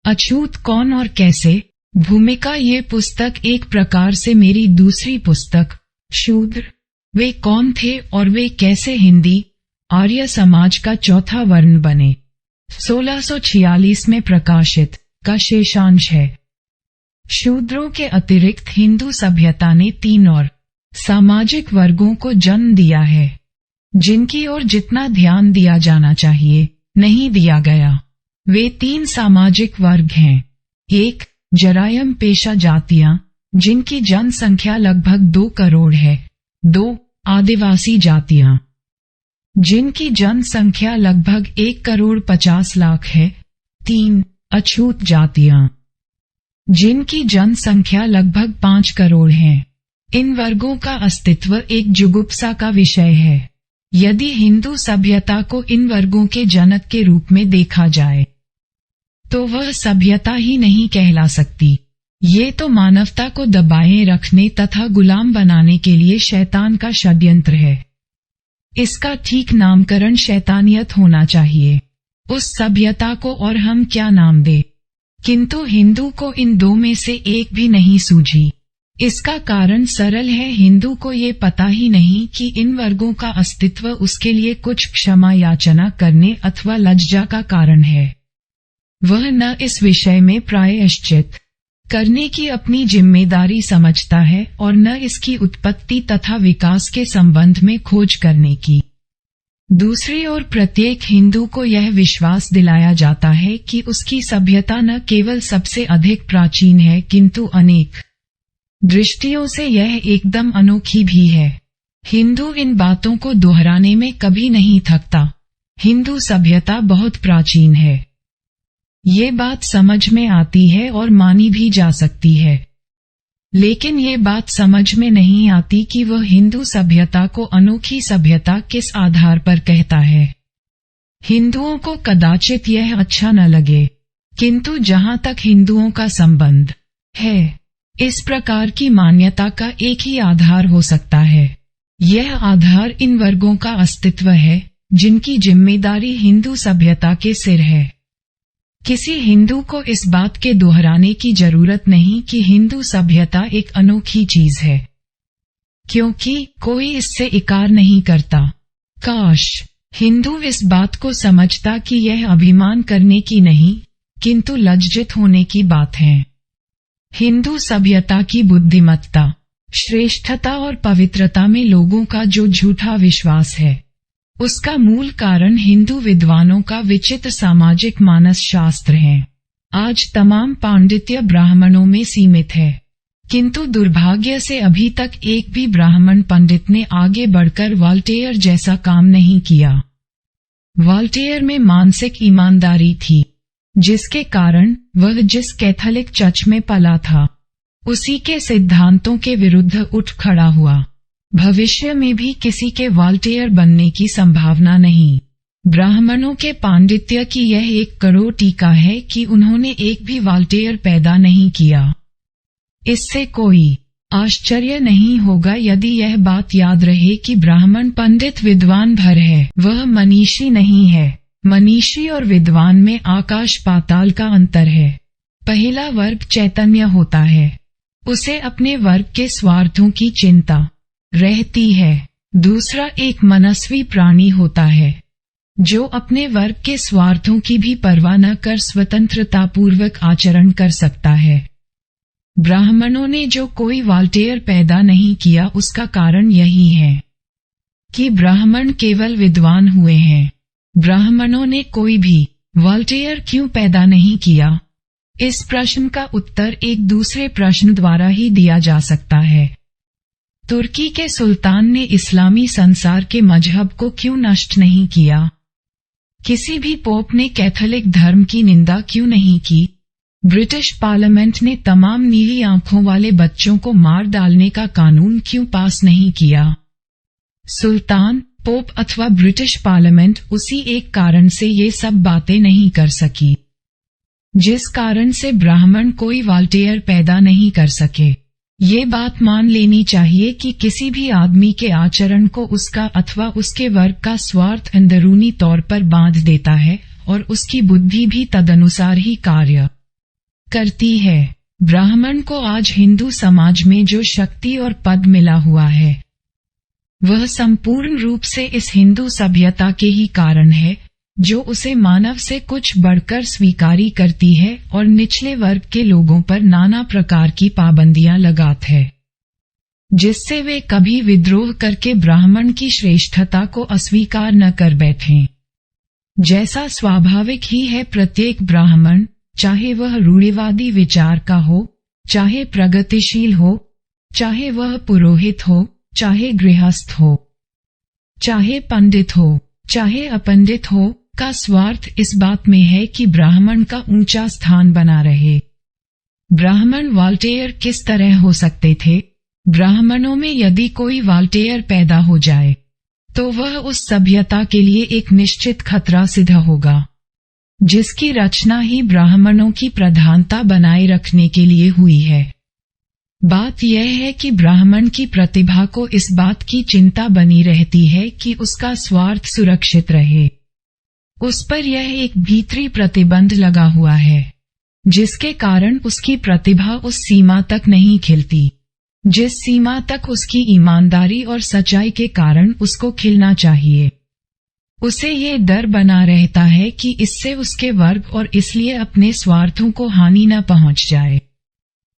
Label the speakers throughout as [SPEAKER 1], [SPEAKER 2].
[SPEAKER 1] अछूत कौन और कैसे? भूमिका। ये पुस्तक एक प्रकार से मेरी दूसरी पुस्तक शूद्र, वे कौन थे और वे कैसे हिंदी आर्य समाज का चौथा वर्ण बने, 1646 में प्रकाशित का शेषांश है। शूद्रों के अतिरिक्त हिंदू सभ्यता ने 3 और सामाजिक वर्गों को जन्म दिया है, जिनकी ओर जितना ध्यान दिया जाना चाहिए नहीं दिया गया। वे 3 सामाजिक वर्ग हैं। 1. जरायम पेशा जातियां, जिनकी जनसंख्या लगभग 2 करोड़ है। 2. आदिवासी जातियां, जिनकी जनसंख्या लगभग 1 करोड़ 50 लाख है। 3. अछूत जातियां, जिनकी जनसंख्या लगभग 5 करोड़ है। इन वर्गों का अस्तित्व एक जुगुप्सा का विषय है। यदि हिंदू सभ्यता को इन वर्गों के जनक के रूप में देखा जाए तो वह सभ्यता ही नहीं कहला सकती। ये तो मानवता को दबाए रखने तथा गुलाम बनाने के लिए शैतान का षड्यंत्र है। इसका ठीक नामकरण शैतानियत होना चाहिए। उस सभ्यता को और हम क्या नाम दे? किंतु हिंदू को इन 2 में से एक भी नहीं सूझी। इसका कारण सरल है, हिंदू को ये पता ही नहीं कि इन वर्गों का अस्तित्व उसके लिए कुछ क्षमा याचना करने अथवा लज्जा का कारण है। वह न इस विषय में प्रायश्चित करने की अपनी जिम्मेदारी समझता है और न इसकी उत्पत्ति तथा विकास के संबंध में खोज करने की। दूसरी ओर प्रत्येक हिंदू को यह विश्वास दिलाया जाता है कि उसकी सभ्यता न केवल सबसे अधिक प्राचीन है किंतु अनेक दृष्टियों से यह एकदम अनोखी भी है। हिंदू इन बातों को दोहराने में कभी नहीं थकता। हिंदू सभ्यता बहुत प्राचीन है। ये बात समझ में आती है और मानी भी जा सकती है, लेकिन ये बात समझ में नहीं आती कि वह हिंदू सभ्यता को अनोखी सभ्यता किस आधार पर कहता है। हिंदुओं को कदाचित यह अच्छा न लगे, किंतु जहां तक हिंदुओं का संबंध है, इस प्रकार की मान्यता का एक ही आधार हो सकता है। यह आधार इन वर्गों का अस्तित्व है, जिनकी जिम्मेदारी हिंदू सभ्यता के सिर है। किसी हिंदू को इस बात के दोहराने की जरूरत नहीं कि हिंदू सभ्यता एक अनोखी चीज है, क्योंकि कोई इससे इकार नहीं करता। काश हिंदू इस बात को समझता कि यह अभिमान करने की नहीं किंतु लज्जित होने की बात है। हिंदू सभ्यता की बुद्धिमत्ता, श्रेष्ठता और पवित्रता में लोगों का जो झूठा विश्वास है, उसका मूल कारण हिंदू विद्वानों का विचित्र सामाजिक मानस शास्त्र है। आज तमाम पांडित्य ब्राह्मणों में सीमित है, किंतु दुर्भाग्य से अभी तक एक भी ब्राह्मण पंडित ने आगे बढ़कर वॉल्टेयर जैसा काम नहीं किया। वॉल्टेयर में मानसिक ईमानदारी थी, जिसके कारण वह जिस कैथोलिक चर्च में पला था, उसी के सिद्धांतों के विरुद्ध उठ खड़ा हुआ। भविष्य में भी किसी के वॉल्टेयर बनने की संभावना नहीं। ब्राह्मणों के पांडित्य की यह एक कड़वी टीका है कि उन्होंने एक भी वॉल्टेयर पैदा नहीं किया। इससे कोई आश्चर्य नहीं होगा यदि यह बात याद रहे कि ब्राह्मण पंडित विद्वान भर है, वह मनीषी नहीं है। मनीषी और विद्वान में आकाश पाताल का अंतर है। पहला वर्ग चैतन्य होता है, उसे अपने वर्ग के स्वार्थों की चिंता रहती है। दूसरा एक मनस्वी प्राणी होता है, जो अपने वर्ग के स्वार्थों की भी परवाह न कर स्वतंत्रतापूर्वक आचरण कर सकता है। ब्राह्मणों ने जो कोई वॉल्टेयर पैदा नहीं किया, उसका कारण यही है कि ब्राह्मण केवल विद्वान हुए हैं। ब्राह्मणों ने कोई भी वॉल्टेयर क्यों पैदा नहीं किया? इस प्रश्न का उत्तर एक दूसरे प्रश्न द्वारा ही दिया जा सकता है। तुर्की के सुल्तान ने इस्लामी संसार के मजहब को क्यों नष्ट नहीं किया? किसी भी पोप ने कैथोलिक धर्म की निंदा क्यों नहीं की? ब्रिटिश पार्लियामेंट ने तमाम नीली आंखों वाले बच्चों को मार डालने का कानून क्यों पास नहीं किया? सुल्तान, पोप अथवा ब्रिटिश पार्लियामेंट उसी एक कारण से ये सब बातें नहीं कर सकी, जिस कारण से ब्राह्मण कोई वॉल्टेयर पैदा नहीं कर सके। ये बात मान लेनी चाहिए कि किसी भी आदमी के आचरण को उसका अथवा उसके वर्ग का स्वार्थ अंदरूनी तौर पर बांध देता है और उसकी बुद्धि भी तदनुसार ही कार्य करती है। ब्राह्मण को आज हिंदू समाज में जो शक्ति और पद मिला हुआ है वह संपूर्ण रूप से इस हिंदू सभ्यता के ही कारण है, जो उसे मानव से कुछ बढ़कर स्वीकारी करती है और निचले वर्ग के लोगों पर नाना प्रकार की पाबंदियां लगात है, जिससे वे कभी विद्रोह करके ब्राह्मण की श्रेष्ठता को अस्वीकार न कर बैठें। जैसा स्वाभाविक ही है, प्रत्येक ब्राह्मण, चाहे वह रूढ़िवादी विचार का हो, चाहे प्रगतिशील हो, चाहे वह पुरोहित हो, चाहे गृहस्थ हो, चाहे पंडित हो, चाहे अपंडित हो, का स्वार्थ इस बात में है कि ब्राह्मण का ऊंचा स्थान बना रहे। ब्राह्मण वॉल्टेयर किस तरह हो सकते थे? ब्राह्मणों में यदि कोई वॉल्टेयर पैदा हो जाए तो वह उस सभ्यता के लिए एक निश्चित खतरा सिद्ध होगा, जिसकी रचना ही ब्राह्मणों की प्रधानता बनाए रखने के लिए हुई है। बात यह है कि ब्राह्मण की प्रतिभा को इस बात की चिंता बनी रहती है कि उसका स्वार्थ सुरक्षित रहे। उस पर यह एक भीतरी प्रतिबंध लगा हुआ है, जिसके कारण उसकी प्रतिभा उस सीमा तक नहीं खिलती जिस सीमा तक उसकी ईमानदारी और सच्चाई के कारण उसको खिलना चाहिए। उसे ये डर बना रहता है कि इससे उसके वर्ग और इसलिए अपने स्वार्थों को हानि न पहुंच जाए।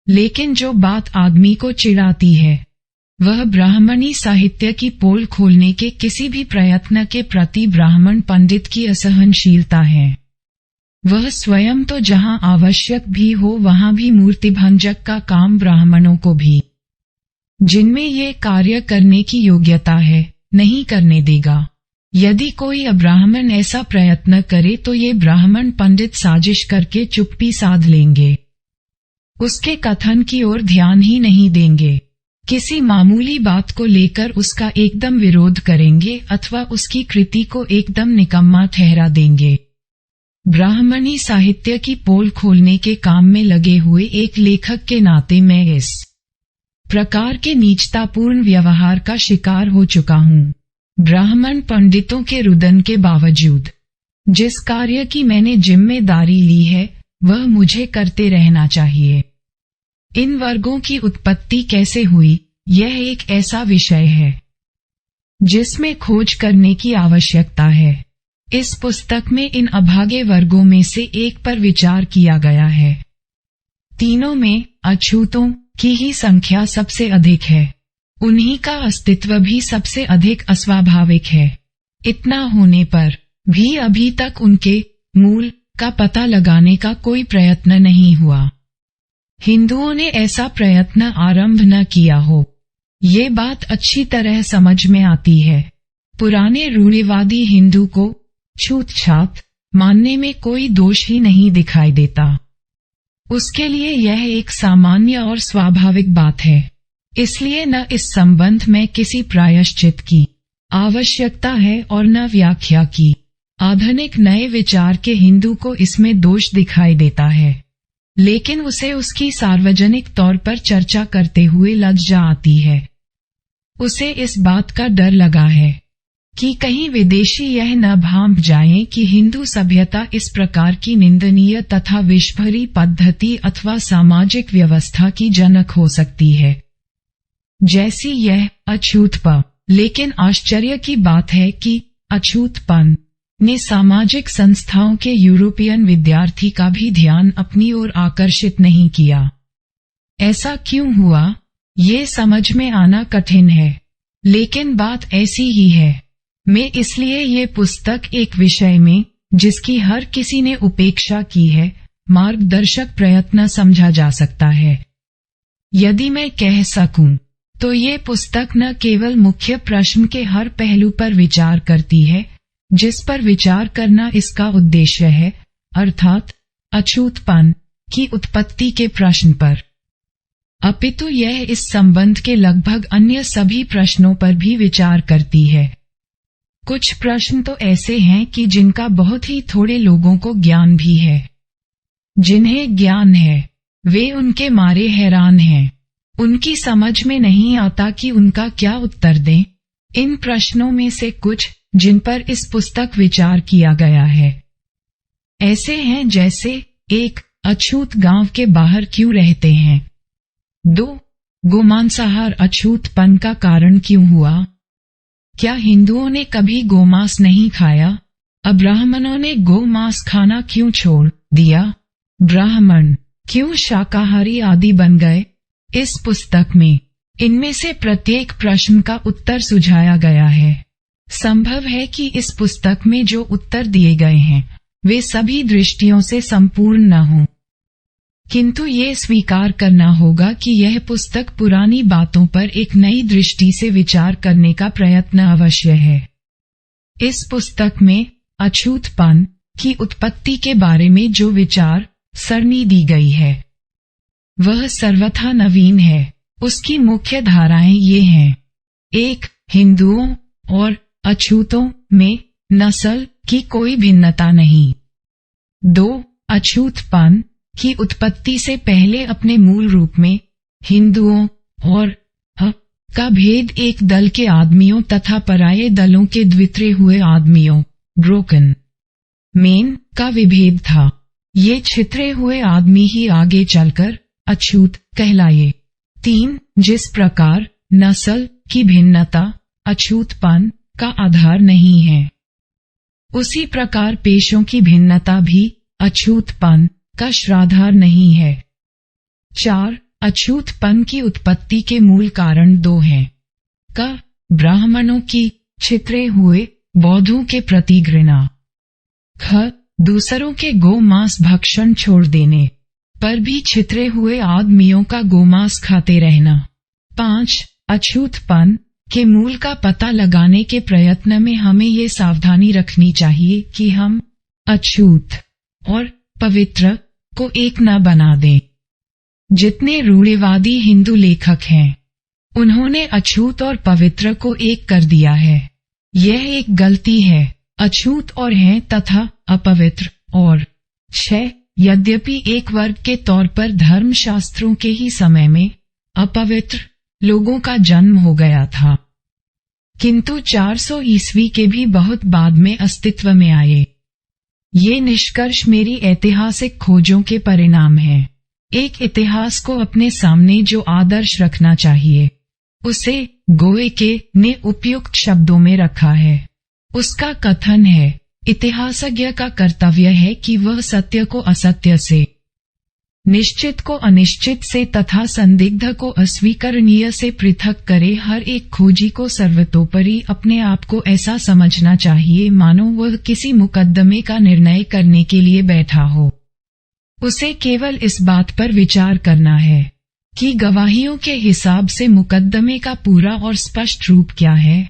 [SPEAKER 1] लेकिन जो बात आदमी को चिढ़ाती है वह ब्राह्मणी साहित्य की पोल खोलने के किसी भी प्रयत्न के प्रति ब्राह्मण पंडित की असहनशीलता है। वह स्वयं तो जहां आवश्यक भी हो वहां भी मूर्तिभंजक का काम ब्राह्मणों को भी, जिनमें ये कार्य करने की योग्यता है, नहीं करने देगा। यदि कोई अब्राह्मण ऐसा प्रयत्न करे तो ये ब्राह्मण पंडित साजिश करके चुप्पी साध लेंगे, उसके कथन की ओर ध्यान ही नहीं देंगे, किसी मामूली बात को लेकर उसका एकदम विरोध करेंगे अथवा उसकी कृति को एकदम निकम्मा ठहरा देंगे। ब्राह्मणी साहित्य की पोल खोलने के काम में लगे हुए एक लेखक के नाते मैं इस प्रकार के नीचतापूर्ण व्यवहार का शिकार हो चुका हूँ। ब्राह्मण पंडितों के रुदन के बावजूद जिस कार्य की मैंने जिम्मेदारी ली है वह मुझे करते रहना चाहिए। इन वर्गों की उत्पत्ति कैसे हुई, यह एक ऐसा विषय है जिसमें खोज करने की आवश्यकता है। इस पुस्तक में इन अभागे वर्गों में से एक पर विचार किया गया है। तीनों में अछूतों की ही संख्या सबसे अधिक है, उन्हीं का अस्तित्व भी सबसे अधिक अस्वाभाविक है। इतना होने पर भी अभी तक उनके मूल का पता लगाने का कोई प्रयत्न नहीं हुआ। हिंदुओं ने ऐसा प्रयत्न आरंभ न किया हो, ये बात अच्छी तरह समझ में आती है। पुराने रूढ़िवादी हिंदू को छूत-छात मानने में कोई दोष ही नहीं दिखाई देता। उसके लिए यह एक सामान्य और स्वाभाविक बात है। इसलिए न इस संबंध में किसी प्रायश्चित की आवश्यकता है और न व्याख्या की। आधुनिक नए विचार के हिंदू को इसमें दोष दिखाई देता है, लेकिन उसे उसकी सार्वजनिक तौर पर चर्चा करते हुए लज्जा आती है। उसे इस बात का डर लगा है कि कहीं विदेशी यह न भांप जाएं कि हिंदू सभ्यता इस प्रकार की निंदनीय तथा विषभरी पद्धति अथवा सामाजिक व्यवस्था की जनक हो सकती है जैसी यह अछूतपन। लेकिन आश्चर्य की बात है कि अछूतपन ने सामाजिक संस्थाओं के यूरोपियन विद्यार्थी का भी ध्यान अपनी ओर आकर्षित नहीं किया। ऐसा क्यों हुआ, ये समझ में आना कठिन है, लेकिन बात ऐसी ही है। मैं इसलिए ये पुस्तक एक विषय में जिसकी हर किसी ने उपेक्षा की है, मार्गदर्शक प्रयत्न समझा जा सकता है। यदि मैं कह सकूं तो ये पुस्तक न केवल मुख्य प्रश्न के हर पहलू पर विचार करती है जिस पर विचार करना इसका उद्देश्य है, अर्थात अछूतपन की उत्पत्ति के प्रश्न पर, अपितु यह इस संबंध के लगभग अन्य सभी प्रश्नों पर भी विचार करती है। कुछ प्रश्न तो ऐसे हैं कि जिनका बहुत ही थोड़े लोगों को ज्ञान भी है। जिन्हें ज्ञान है वे उनके मारे हैरान हैं। उनकी समझ में नहीं आता कि उनका क्या उत्तर दें। इन प्रश्नों में से कुछ जिन पर इस पुस्तक विचार किया गया है ऐसे हैं जैसे 1. अछूत गांव के बाहर क्यों रहते हैं? 2. गोमांसाहार अछूतपन का कारण क्यों हुआ? क्या हिंदुओं ने कभी गोमांस नहीं खाया? अब्राह्मणों ने गोमांस खाना क्यों छोड़ दिया? ब्राह्मण क्यों शाकाहारी आदि बन गए? इस पुस्तक में इनमें से प्रत्येक प्रश्न का उत्तर सुझाया गया है। संभव है कि इस पुस्तक में जो उत्तर दिए गए हैं वे सभी दृष्टियों से संपूर्ण न हों, किंतु ये स्वीकार करना होगा कि यह पुस्तक पुरानी बातों पर एक नई दृष्टि से विचार करने का प्रयत्न अवश्य है। इस पुस्तक में अछूतपन की उत्पत्ति के बारे में जो विचार सरणी दी गई है वह सर्वथा नवीन है। उसकी मुख्य धाराएं ये हैं: 1. हिंदुओं और अछूतों में नस्ल की कोई भिन्नता नहीं। 2. अछूतपन की उत्पत्ति से पहले अपने मूल रूप में हिंदुओं और का भेद एक दल के आदमियों तथा पराये दलों के द्वित्रे हुए आदमियों ब्रोकन मेन का विभेद था। ये छितरे हुए आदमी ही आगे चलकर अछूत कहलाए। 3. जिस प्रकार नस्ल की भिन्नता अछूतपन का आधार नहीं है, उसी प्रकार पेशों की भिन्नता भी अछूतपन का श्राद्धार नहीं है। 4. अछूतपन की उत्पत्ति के मूल कारण 2 हैं: क. ब्राह्मणों की छितरे हुए बौद्धों के प्रति घृणा, ख. दूसरों के गोमांस भक्षण छोड़ देने पर भी छितरे हुए आदमियों का गोमांस खाते रहना। 5. अछूतपन के मूल का पता लगाने के प्रयत्न में हमें ये सावधानी रखनी चाहिए कि हम अछूत और पवित्र को एक न बना दें। जितने रूढ़िवादी हिंदू लेखक हैं उन्होंने अछूत और पवित्र को एक कर दिया है। यह एक गलती है। अछूत और हैं तथा अपवित्र और 6. यद्यपि एक वर्ग के तौर पर धर्मशास्त्रों के ही समय में अपवित्र लोगों का जन्म हो गया था, किंतु 400 ईस्वी के भी बहुत बाद में अस्तित्व में आए। ये निष्कर्ष मेरी ऐतिहासिक खोजों के परिणाम हैं। एक इतिहास को अपने सामने जो आदर्श रखना चाहिए उसे गोएके ने उपयुक्त शब्दों में रखा है। उसका कथन है, इतिहासज्ञ का कर्तव्य है कि वह सत्य को असत्य से, निश्चित को अनिश्चित से तथा संदिग्ध को अस्वीकरणीय से पृथक करे। हर एक खोजी को सर्वतोपरि अपने आप को ऐसा समझना चाहिए मानो वह किसी मुकदमे का निर्णय करने के लिए बैठा हो। उसे केवल इस बात पर विचार करना है कि गवाहियों के हिसाब से मुकदमे का पूरा और स्पष्ट रूप क्या है।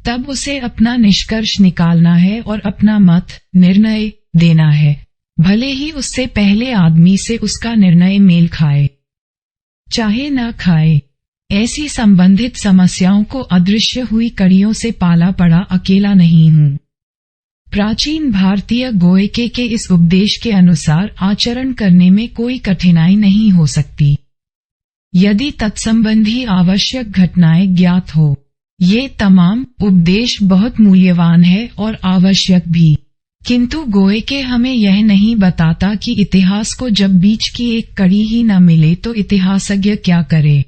[SPEAKER 1] तब उसे अपना निष्कर्ष निकालना है और अपना मत निर्णय देना है, भले ही उससे पहले आदमी से उसका निर्णय मेल खाए चाहे न खाए। ऐसी संबंधित समस्याओं को अदृश्य हुई कड़ियों से पाला पड़ा अकेला नहीं हूँ। प्राचीन भारतीय गोएके के इस उपदेश के अनुसार आचरण करने में कोई कठिनाई नहीं हो सकती, यदि तत्संबंधी आवश्यक घटनाएं ज्ञात हो। ये तमाम उपदेश बहुत मूल्यवान है और आवश्यक भी, किंतु गोएके हमें यह नहीं बताता कि इतिहास को जब बीच की एक कड़ी ही न मिले तो इतिहासज्ञ क्या करे।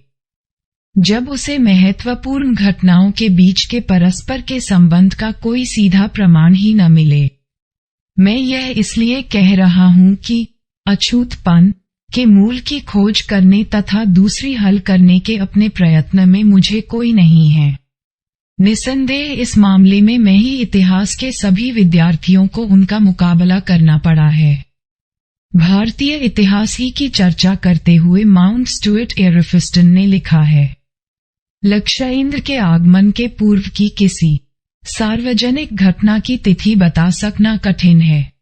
[SPEAKER 1] जब उसे महत्वपूर्ण घटनाओं के बीच के परस्पर के संबंध का कोई सीधा प्रमाण ही न मिले। मैं यह इसलिए कह रहा हूँ कि अछूतपन के मूल की खोज करने तथा दूसरी हल करने के अपने प्रयत्न में मुझे कोई नहीं है। निसंदेह इस मामले में मैं ही इतिहास के सभी विद्यार्थियों को उनका मुकाबला करना पड़ा है। भारतीय इतिहास ही की चर्चा करते हुए माउंट स्टुअर्ट एरफिस्टन ने लिखा है, लक्षयेंद्र के आगमन के पूर्व की किसी सार्वजनिक घटना की तिथि बता सकना कठिन है,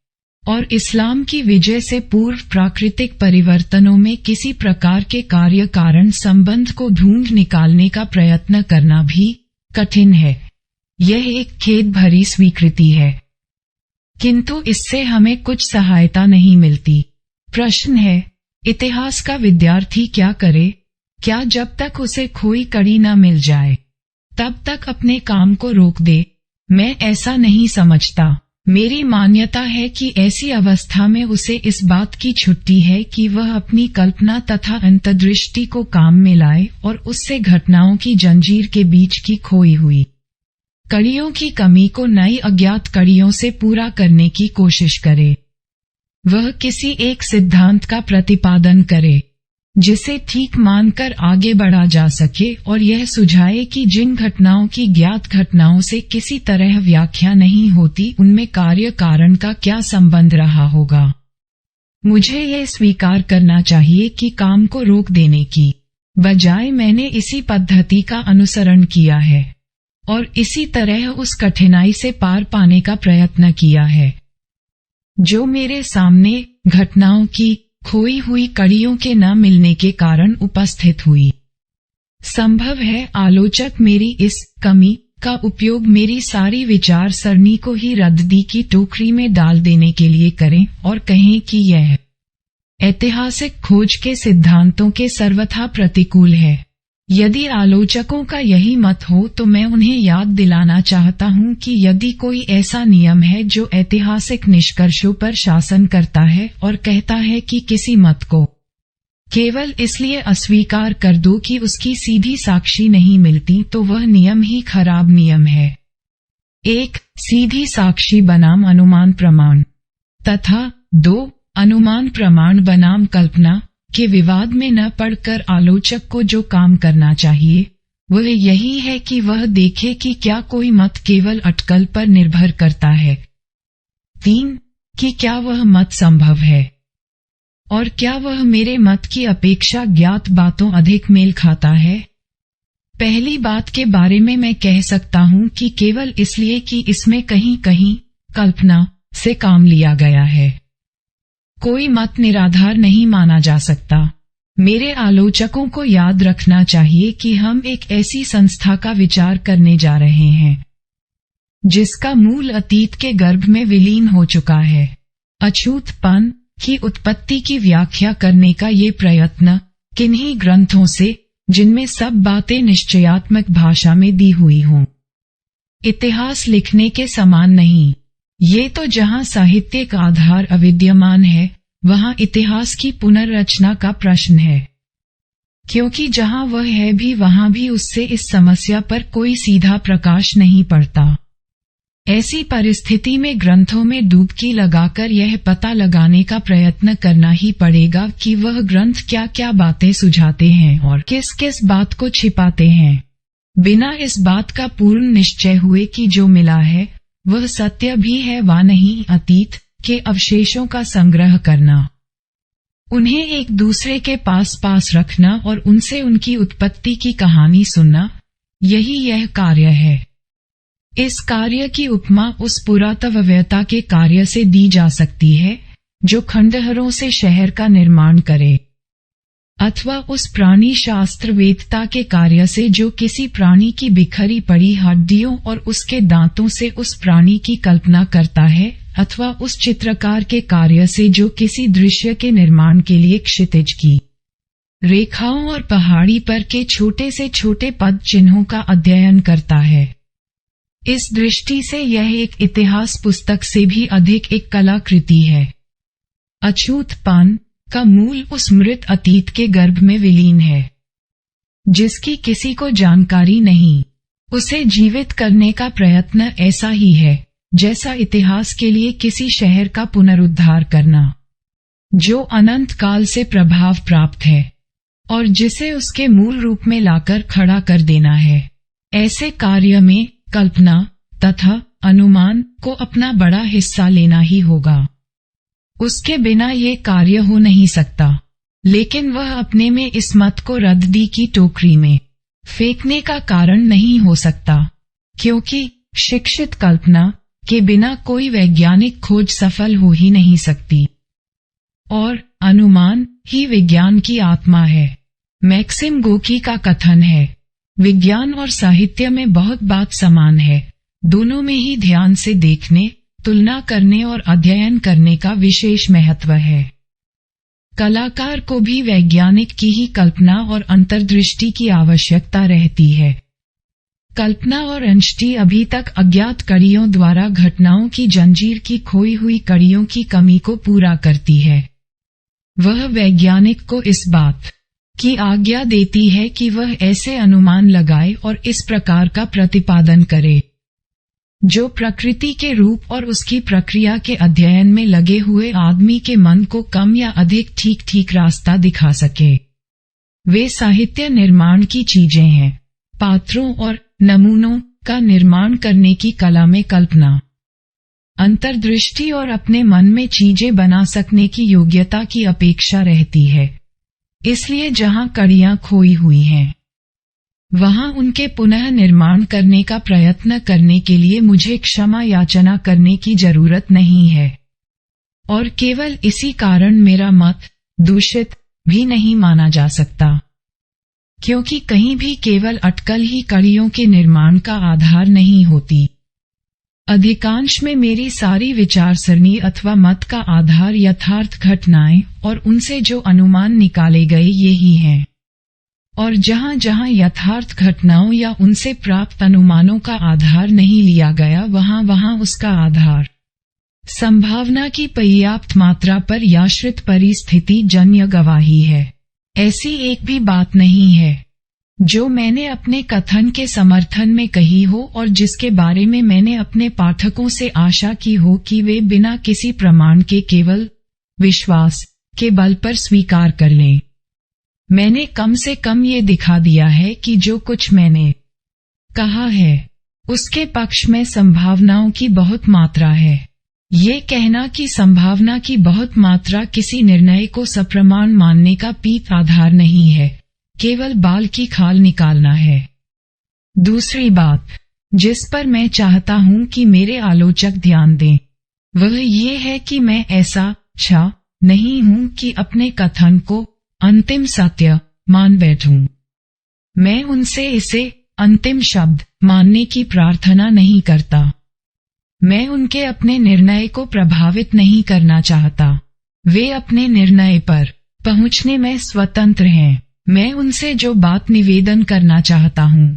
[SPEAKER 1] और इस्लाम की विजय से पूर्व प्राकृतिक परिवर्तनों में किसी प्रकार के कार्य कारण संबंध को ढूंढ निकालने का प्रयत्न करना भी कठिन है। यह एक खेद भरी स्वीकृति है, किंतु इससे हमें कुछ सहायता नहीं मिलती। प्रश्न है, इतिहास का विद्यार्थी क्या करे? क्या जब तक उसे खोई कड़ी न मिल जाए तब तक अपने काम को रोक दे? मैं ऐसा नहीं समझता। मेरी मान्यता है कि ऐसी अवस्था में उसे इस बात की छुट्टी है कि वह अपनी कल्पना तथा अंतर्दृष्टि को काम में लाए और उससे घटनाओं की जंजीर के बीच की खोई हुई कड़ियों की कमी को नई अज्ञात कड़ियों से पूरा करने की कोशिश करे। वह किसी एक सिद्धांत का प्रतिपादन करे जिसे ठीक मानकर आगे बढ़ा जा सके और यह सुझाए कि जिन घटनाओं की ज्ञात घटनाओं से किसी तरह व्याख्या नहीं होती उनमें कार्य कारण का क्या संबंध रहा होगा। मुझे यह स्वीकार करना चाहिए कि काम को रोक देने की बजाय मैंने इसी पद्धति का अनुसरण किया है और इसी तरह उस कठिनाई से पार पाने का प्रयत्न किया है जो मेरे सामने घटनाओं की खोई हुई कड़ियों के न मिलने के कारण उपस्थित हुई। संभव है आलोचक मेरी इस कमी का उपयोग मेरी सारी विचार सरणी को ही रद्दी की टोकरी में डाल देने के लिए करें और कहें कि यह ऐतिहासिक खोज के सिद्धांतों के सर्वथा प्रतिकूल है। यदि आलोचकों का यही मत हो तो मैं उन्हें याद दिलाना चाहता हूं कि यदि कोई ऐसा नियम है जो ऐतिहासिक निष्कर्षों पर शासन करता है और कहता है कि किसी मत को केवल इसलिए अस्वीकार कर दो कि उसकी सीधी साक्षी नहीं मिलती तो वह नियम ही खराब नियम है। 1. सीधी साक्षी बनाम अनुमान प्रमाण तथा 2. अनुमान प्रमाण बनाम कल्पना के विवाद में न पड़कर आलोचक को जो काम करना चाहिए वह यही है कि वह देखे कि क्या कोई मत केवल अटकल पर निर्भर करता है। 3. कि क्या वह मत संभव है और क्या वह मेरे मत की अपेक्षा ज्ञात बातों अधिक मेल खाता है। पहली बात के बारे में मैं कह सकता हूं कि केवल इसलिए कि इसमें कहीं कहीं कल्पना से काम लिया गया है कोई मत निराधार नहीं माना जा सकता। मेरे आलोचकों को याद रखना चाहिए कि हम एक ऐसी संस्था का विचार करने जा रहे हैं जिसका मूल अतीत के गर्भ में विलीन हो चुका है। अछूतपन की उत्पत्ति की व्याख्या करने का ये प्रयत्न किन्हीं ग्रंथों से जिनमें सब बातें निश्चयात्मक भाषा में दी हुई हों इतिहास लिखने के समान नहीं। ये तो जहां साहित्यिक आधार अविद्यमान है वहां इतिहास की पुनर्रचना का प्रश्न है क्योंकि जहां वह है भी वहां भी उससे इस समस्या पर कोई सीधा प्रकाश नहीं पड़ता। ऐसी परिस्थिति में ग्रंथों में डुबकी लगाकर यह पता लगाने का प्रयत्न करना ही पड़ेगा कि वह ग्रंथ क्या क्या बातें सुझाते हैं और किस किस बात को छिपाते हैं बिना इस बात का पूर्ण निश्चय हुए कि जो मिला है वह सत्य भी है वा नहीं। अतीत के अवशेषों का संग्रह करना उन्हें एक दूसरे के पास पास रखना और उनसे उनकी उत्पत्ति की कहानी सुनना यही यह कार्य है। इस कार्य की उपमा उस पुरातत्ववेत्ता के कार्य से दी जा सकती है जो खंडहरों से शहर का निर्माण करे अथवा उस प्राणी शास्त्रवेत्ता के कार्य से जो किसी प्राणी की बिखरी पड़ी हड्डियों और उसके दांतों से उस प्राणी की कल्पना करता है अथवा उस चित्रकार के कार्य से जो किसी दृश्य के निर्माण के लिए क्षितिज की रेखाओं और पहाड़ी पर के छोटे से छोटे पद चिन्हों का अध्ययन करता है। इस दृष्टि से यह एक इतिहास पुस्तक से भी अधिक एक कलाकृति है। अछूतपन का मूल उस मृत अतीत के गर्भ में विलीन है जिसकी किसी को जानकारी नहीं। उसे जीवित करने का प्रयत्न ऐसा ही है जैसा इतिहास के लिए किसी शहर का पुनरुद्धार करना जो अनंत काल से प्रभाव प्राप्त है और जिसे उसके मूल रूप में लाकर खड़ा कर देना है। ऐसे कार्य में कल्पना तथा अनुमान को अपना बड़ा हिस्सा लेना ही होगा। उसके बिना ये कार्य हो नहीं सकता, लेकिन वह अपने में इस मत को रद्दी की टोकरी में फेंकने का कारण नहीं हो सकता, क्योंकि शिक्षित कल्पना के बिना कोई वैज्ञानिक खोज सफल हो ही नहीं सकती और अनुमान ही विज्ञान की आत्मा है। मैक्सिम गोर्की का कथन है, विज्ञान और साहित्य में बहुत बात समान है, दोनों में ही ध्यान से देखने, तुलना करने और अध्ययन करने का विशेष महत्व है। कलाकार को भी वैज्ञानिक की ही कल्पना और अंतर्दृष्टि की आवश्यकता रहती है। कल्पना और अंशटी अभी तक अज्ञात कड़ियों द्वारा घटनाओं की जंजीर की खोई हुई कड़ियों की कमी को पूरा करती है। वह वैज्ञानिक को इस बात की आज्ञा देती है कि वह ऐसे अनुमान लगाए और इस प्रकार का प्रतिपादन करे जो प्रकृति के रूप और उसकी प्रक्रिया के अध्ययन में लगे हुए आदमी के मन को कम या अधिक ठीक रास्ता दिखा सके। वे साहित्य निर्माण की चीजें हैं, पात्रों और नमूनों का निर्माण करने की कला में कल्पना, अंतर्दृष्टि और अपने मन में चीजें बना सकने की योग्यता की अपेक्षा रहती है। इसलिए जहां कड़ियां खोई हुई हैं, वहां उनके पुनः निर्माण करने का प्रयत्न करने के लिए मुझे क्षमा याचना करने की जरूरत नहीं है, और केवल इसी कारण मेरा मत दूषित भी नहीं माना जा सकता, क्योंकि कहीं भी केवल अटकल ही कड़ियों के निर्माण का आधार नहीं होती। अधिकांश में मेरी सारी विचारसरणी अथवा मत का आधार यथार्थ घटनाएं और उनसे जो अनुमान निकाले गए ये ही हैं, और जहां जहां यथार्थ घटनाओं या उनसे प्राप्त अनुमानों का आधार नहीं लिया गया, वहां वहां उसका आधार संभावना की पर्याप्त मात्रा पर याश्रित परिस्थिति जन्य गवाही है। ऐसी एक भी बात नहीं है जो मैंने अपने कथन के समर्थन में कही हो और जिसके बारे में मैंने अपने पाठकों से आशा की हो कि वे बिना किसी प्रमाण के केवल विश्वास के बल पर स्वीकार कर लें। मैंने कम से कम ये दिखा दिया है कि जो कुछ मैंने कहा है उसके पक्ष में संभावनाओं की बहुत मात्रा है। ये कहना कि संभावना की बहुत मात्रा किसी निर्णय को सप्रमाण मानने का पीत आधार नहीं है, केवल बाल की खाल निकालना है। दूसरी बात जिस पर मैं चाहता हूं कि मेरे आलोचक ध्यान दें, वह ये है कि मैं ऐसा नहीं हूं कि अपने कथन को अंतिम सत्य मान बैठूं। मैं उनसे इसे अंतिम शब्द मानने की प्रार्थना नहीं करता। मैं उनके अपने निर्णय को प्रभावित नहीं करना चाहता। वे अपने निर्णय पर पहुंचने में स्वतंत्र हैं। मैं उनसे जो बात निवेदन करना चाहता हूं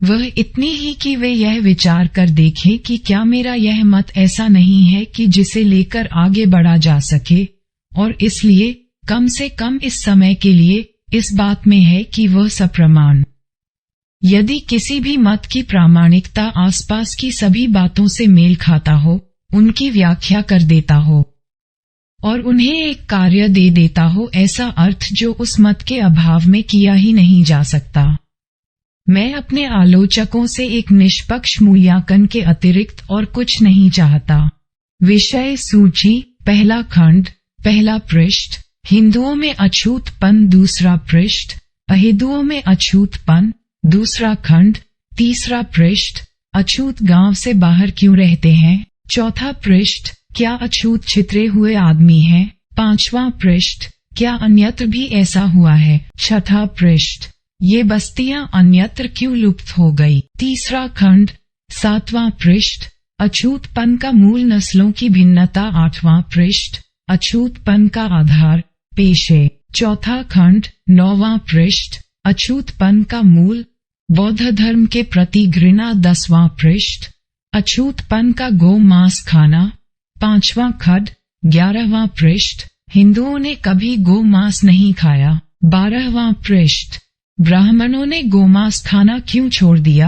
[SPEAKER 1] वह इतनी ही कि वे यह विचार कर देखें कि क्या मेरा यह मत ऐसा नहीं है कि जिसे लेकर आगे बढ़ा जा सके, और इसलिए कम से कम इस समय के लिए इस बात में है कि वह सप्रमाण। यदि किसी भी मत की प्रामाणिकता आसपास की सभी बातों से मेल खाता हो, उनकी व्याख्या कर देता हो और उन्हें एक कार्य दे देता हो, ऐसा अर्थ जो उस मत के अभाव में किया ही नहीं जा सकता। मैं अपने आलोचकों से एक निष्पक्ष मूल्यांकन के अतिरिक्त और कुछ नहीं चाहता। विषय सूची, पहला खंड, पहला पृष्ठ। हिंदुओं में अछूतपन, दूसरा पृष्ठ। अहिंदुओं में अछूतपन, दूसरा खंड, तीसरा पृष्ठ। अछूत गांव से बाहर क्यों रहते हैं, चौथा पृष्ठ। क्या अछूत छितरे हुए आदमी हैं, पांचवा पृष्ठ। क्या अन्यत्र भी ऐसा हुआ है, छठा पृष्ठ। ये बस्तियां अन्यत्र क्यों लुप्त हो गई, तीसरा खंड, सातवां पृष्ठ। अछूतपन का मूल, नस्लों की भिन्नता, आठवां पृष्ठ। अछूतपन का आधार, पेशे, चौथा खंड, नौवां पृष्ठ। अछूतपन का मूल, बौद्ध धर्म के प्रति घृणा, 10वां पृष्ठ। अछूतपन का गौ मांस खाना, 5वां खंड, 11वां पृष्ठ। हिंदुओं ने कभी गौ मांस नहीं खाया, 12वां पृष्ठ। ब्राह्मणों ने गोमांस खाना क्यों छोड़ दिया,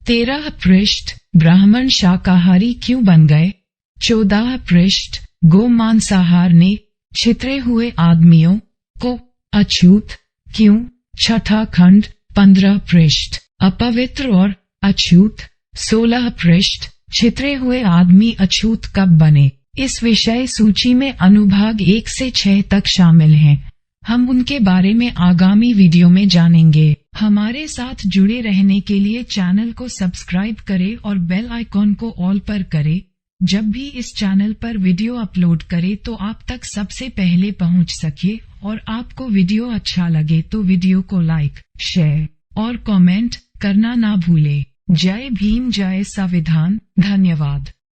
[SPEAKER 1] 13 पृष्ठ। ब्राह्मण शाकाहारी क्यों बन गए, 14 पृष्ठ। गौ मांसाहार ने छितरे हुए आदमियों को अछूत क्यों, छठा खंड, 15 पृष्ठ। अपवित्र और अछूत, 16 पृष्ठ। छितरे हुए आदमी अछूत कब बने, इस विषय सूची में अनुभाग 1 से 6 तक शामिल हैं। हम उनके बारे में आगामी वीडियो में जानेंगे। हमारे साथ जुड़े रहने के लिए चैनल को सब्सक्राइब करें और बेल आइकॉन को ऑल पर करें। जब भी इस चैनल पर वीडियो अपलोड करें तो आप तक सबसे पहले पहुंच सके, और आपको वीडियो अच्छा लगे तो वीडियो को लाइक, शेयर और कमेंट करना ना भूले। जय भीम, जय संविधान। धन्यवाद।